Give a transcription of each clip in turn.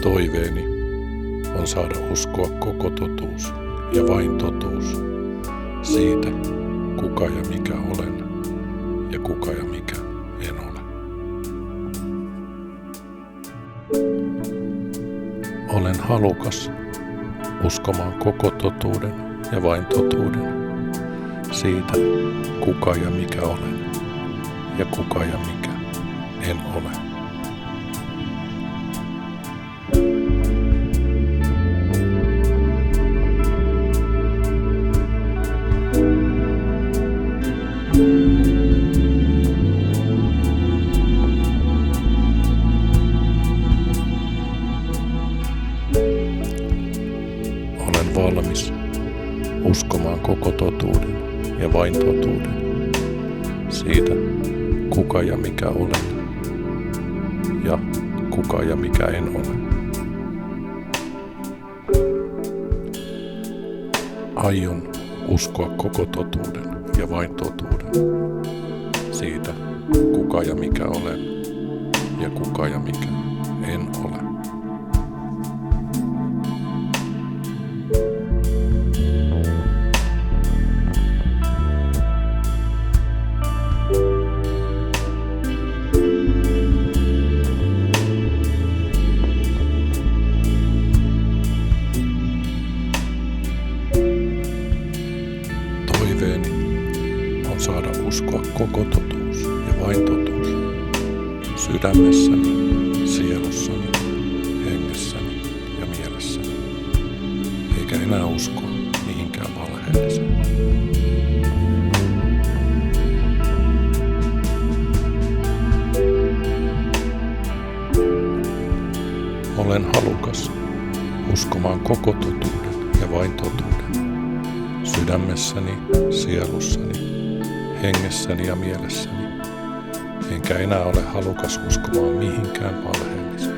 Toiveeni on saada uskoa koko totuus ja vain totuus siitä, kuka ja mikä olen ja kuka ja mikä en ole. Olen halukas uskomaan koko totuuden ja vain totuuden siitä, kuka ja mikä olen ja kuka ja mikä en ole. Olen valmis uskomaan koko totuuden ja vain totuuden siitä, kuka ja mikä olen ja kuka ja mikä en ole. Aion uskoa koko totuuden ja vain totuuden siitä, kuka ja mikä olen ja kuka ja mikä en ole. Toiveeni on saada uskoa koko totuus ja vain totuus sydämessäni, sielussani, hengessäni ja mielessäni, eikä enää uskoa mihinkään valheelliseen. Olen halukas uskomaan koko totuuden ja vain totuuden sydämessäni, sielussani, hengessäni ja mielessäni, enkä enää ole halukas uskomaan mihinkään valheelliseen.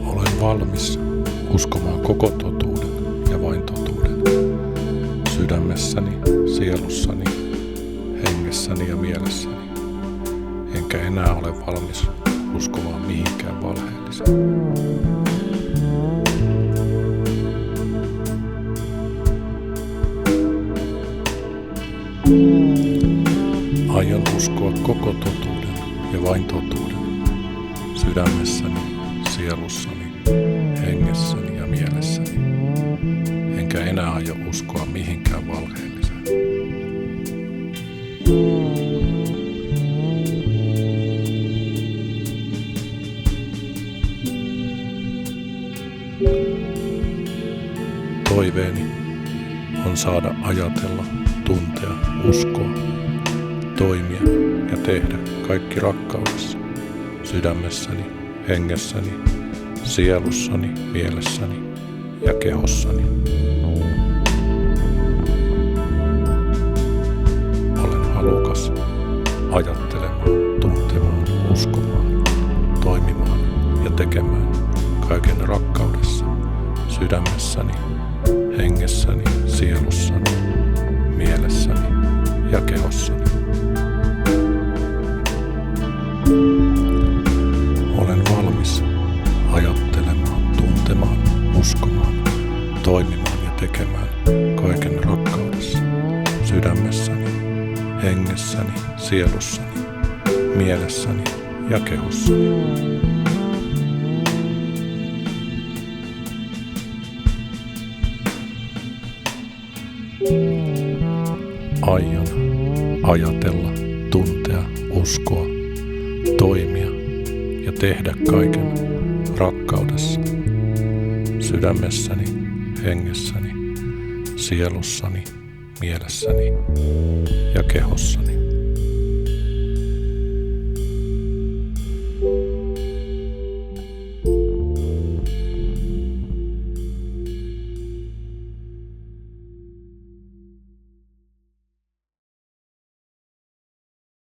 Olen valmis uskomaan koko totuuden ja vain totuuden sydämessäni, sielussani, hengessäni ja mielessäni, enkä enää ole valmis uskomaan mihinkään valheelliseen. Aion uskoa koko totuuden ja vain totuuden sydämessäni, sielussani, hengessäni ja mielessäni, enkä enää aio uskoa mihinkään valheelliseen. Toiveeni on saada ajatella, tuntea, uskoa, toimia ja tehdä kaikki rakkaudessa, sydämessäni, hengessäni, sielussani, mielessäni ja kehossani. Olen halukas ajattelemaan, tuntemaan, uskomaan, toimimaan ja tekemään kaiken rakkaudessa, sydämessäni, hengessäni, sielussani, mielessäni ja kehossani. Olen valmis ajattelemaan, tuntemaan, uskomaan, toimimaan ja tekemään kaiken rakkaudessa, sydämessäni, hengessäni, sielussani, mielessäni ja kehossani. Aion ajatella, tuntea, uskoa, toimia ja tehdä kaiken rakkaudessa, sydämessäni, hengessäni, sielussani, mielessäni ja kehossani.